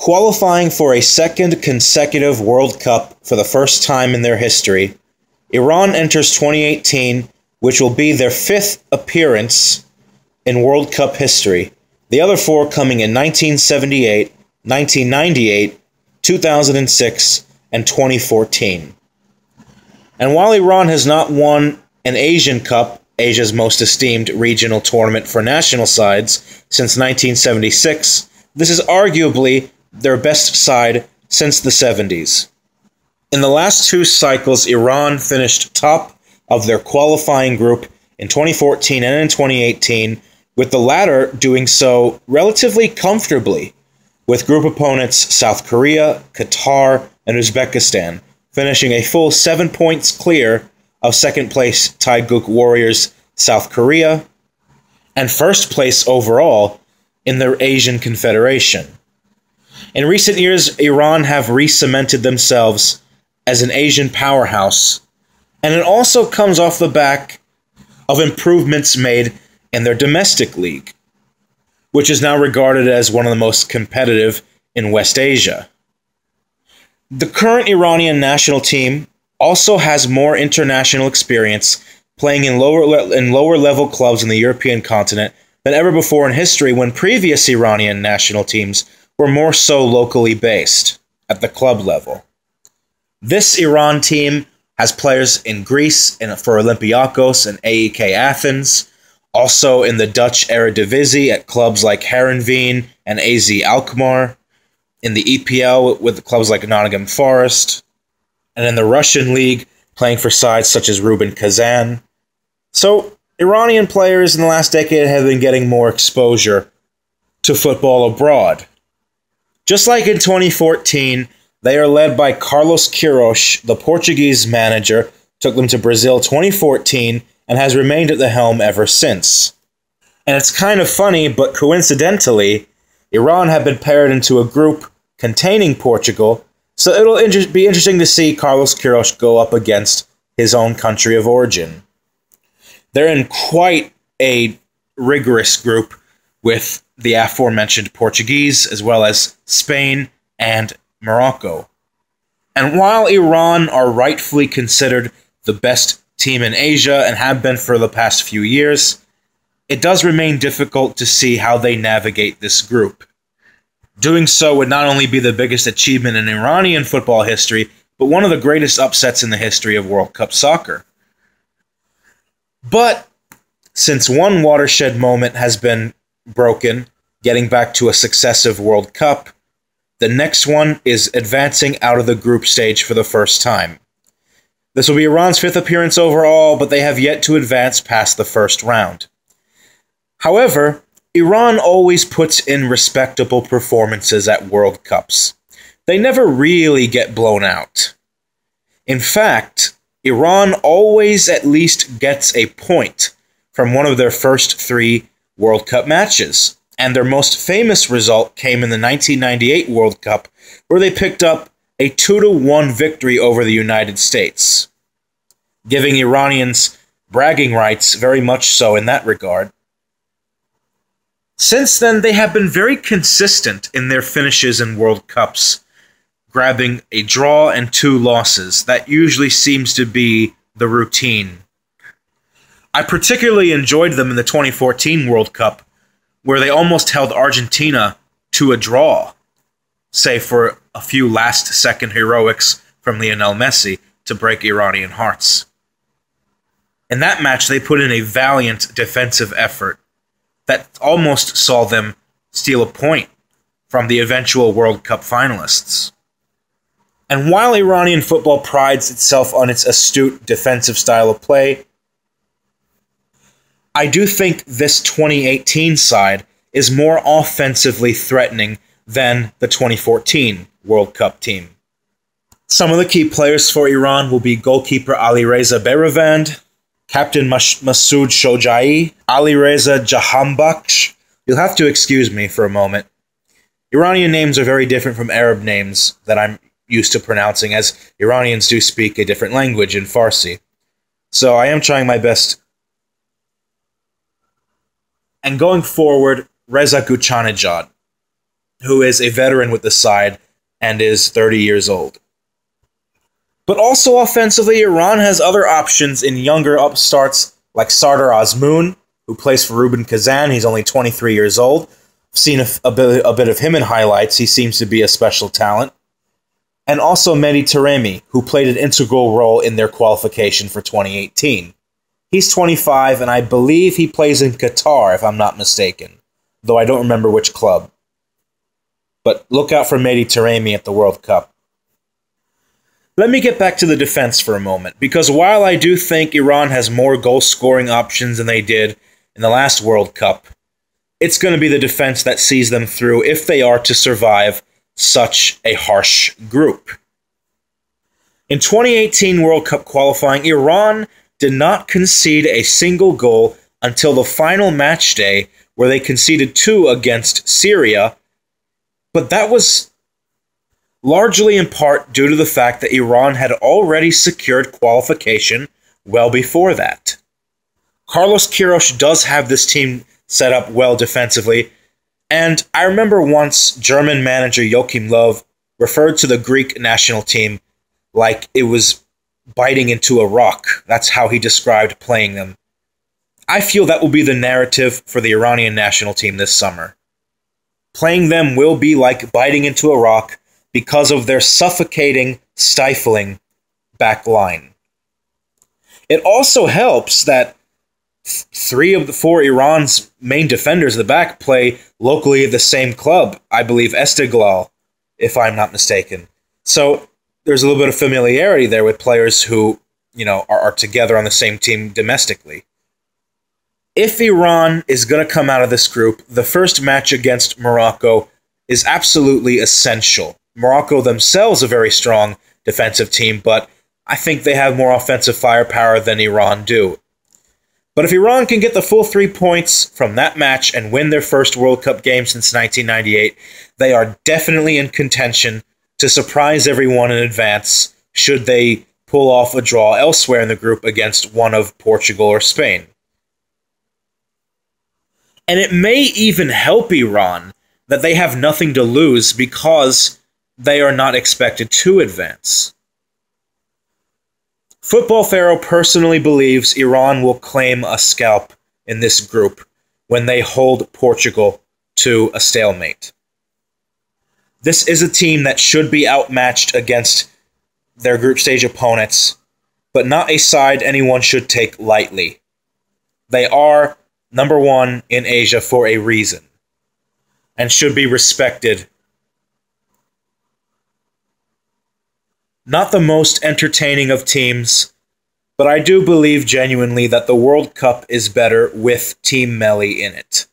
Qualifying for a second consecutive World Cup for the first time in their history, Iran enters 2018, which will be their fifth appearance in World Cup history, the other four coming in 1978, 1998, 2006, and 2014. And while Iran has not won an Asian Cup, Asia's most esteemed regional tournament for national sides, since 1976, this is arguably their best side since the 70s. In the last two cycles, Iran finished top of their qualifying group in 2014 and in 2018, with the latter doing so relatively comfortably, with group opponents South Korea, Qatar, and Uzbekistan, finishing a full 7 points clear of second-place Taeguk Warriors South Korea, and first place overall in the Asian Confederation. In recent years, Iran have re-cemented themselves as an Asian powerhouse, and it also comes off the back of improvements made in their domestic league, which is now regarded as one of the most competitive in West Asia. The current Iranian national team also has more international experience playing in lower level clubs in the European continent than ever before in history, when previous Iranian national teams were more so locally based at the club level. This Iran team has players in Greece for Olympiakos and AEK Athens, also in the Dutch Eredivisie at clubs like Heerenveen and AZ Alkmaar, in the EPL with clubs like Nottingham Forest, and in the Russian league playing for sides such as Rubin Kazan. So, Iranian players in the last decade have been getting more exposure to football abroad. Just like in 2014, they are led by Carlos Queiroz, the Portuguese manager, took them to Brazil 2014, and has remained at the helm ever since. And it's kind of funny, but coincidentally, Iran have been paired into a group containing Portugal, so it'll be interesting to see Carlos Queiroz go up against his own country of origin. They're in quite a rigorous group with the aforementioned Portuguese, as well as Spain and Morocco. And while Iran are rightfully considered the best team in Asia and have been for the past few years, it does remain difficult to see how they navigate this group. Doing so would not only be the biggest achievement in Iranian football history, but one of the greatest upsets in the history of World Cup soccer. But since one watershed moment has been broken, getting back to a successive World Cup, the next one is advancing out of the group stage for the first time. This will be Iran's fifth appearance overall, but they have yet to advance past the first round. However, Iran always puts in respectable performances at World Cups. They never really get blown out. In fact, Iran always at least gets a point from one of their first three World Cup matches, and their most famous result came in the 1998 World Cup, where they picked up a 2-1 victory over the United States, giving Iranians bragging rights very much so in that regard. Since then, they have been very consistent in their finishes in World Cups, grabbing a draw and 2 losses. That usually seems to be the routine. I particularly enjoyed them in the 2014 World Cup, where they almost held Argentina to a draw, save for a few last-second heroics from Lionel Messi to break Iranian hearts. In that match, they put in a valiant defensive effort that almost saw them steal a point from the eventual World Cup finalists. And while Iranian football prides itself on its astute defensive style of play, I do think this 2018 side is more offensively threatening than the 2014 World Cup team. Some of the key players for Iran will be goalkeeper Alireza Behravand, captain Masoud Shojai, Alireza Jahanbakhsh. You'll have to excuse me for a moment. Iranian names are very different from Arab names that I'm used to pronouncing, as Iranians do speak a different language in Farsi. So I am trying my best. And going forward, Reza Ghoochannejad. who is a veteran with the side and is 30 years old. But also offensively, Iran has other options in younger upstarts like Sardar Azmoun, who plays for Rubin Kazan. He's only 23 years old. I've seen a bit of him in highlights. He seems to be a special talent. And also Mehdi Taremi, who played an integral role in their qualification for 2018. He's 25, and I believe he plays in Qatar, if I'm not mistaken, though I don't remember which club. But look out for Mehdi Taremi at the World Cup. Let me get back to the defense for a moment, because while I do think Iran has more goal-scoring options than they did in the last World Cup, it's going to be the defense that sees them through if they are to survive such a harsh group. In 2018 World Cup qualifying, Iran did not concede a single goal until the final match day, where they conceded 2 against Syria, but that was largely in part due to the fact that Iran had already secured qualification well before that. Carlos Quieroz does have this team set up well defensively, and I remember once German manager Joachim Löw referred to the Greek national team like it was biting into a rock. That's how he described playing them. I feel that will be the narrative for the Iranian national team this summer. Playing them will be like biting into a rock because of their suffocating, stifling back line. It also helps that 3 of the 4 Iran's main defenders at the back play locally at the same club, I believe Esteghlal, if I'm not mistaken. So there's a little bit of familiarity there with players who, are together on the same team domestically. If Iran is going to come out of this group, the first match against Morocco is absolutely essential. Morocco themselves a very strong defensive team, but I think they have more offensive firepower than Iran do. But if Iran can get the full 3 points from that match and win their first World Cup game since 1998, they are definitely in contention to surprise everyone in advance should they pull off a draw elsewhere in the group against one of Portugal or Spain. And it may even help Iran that they have nothing to lose because they are not expected to advance. Football Pharaoh personally believes Iran will claim a scalp in this group when they hold Portugal to a stalemate. This is a team that should be outmatched against their group stage opponents, but not a side anyone should take lightly. They are number 1 in Asia for a reason, and should be respected. Not the most entertaining of teams, but I do believe genuinely that the World Cup is better with Team Melli in it.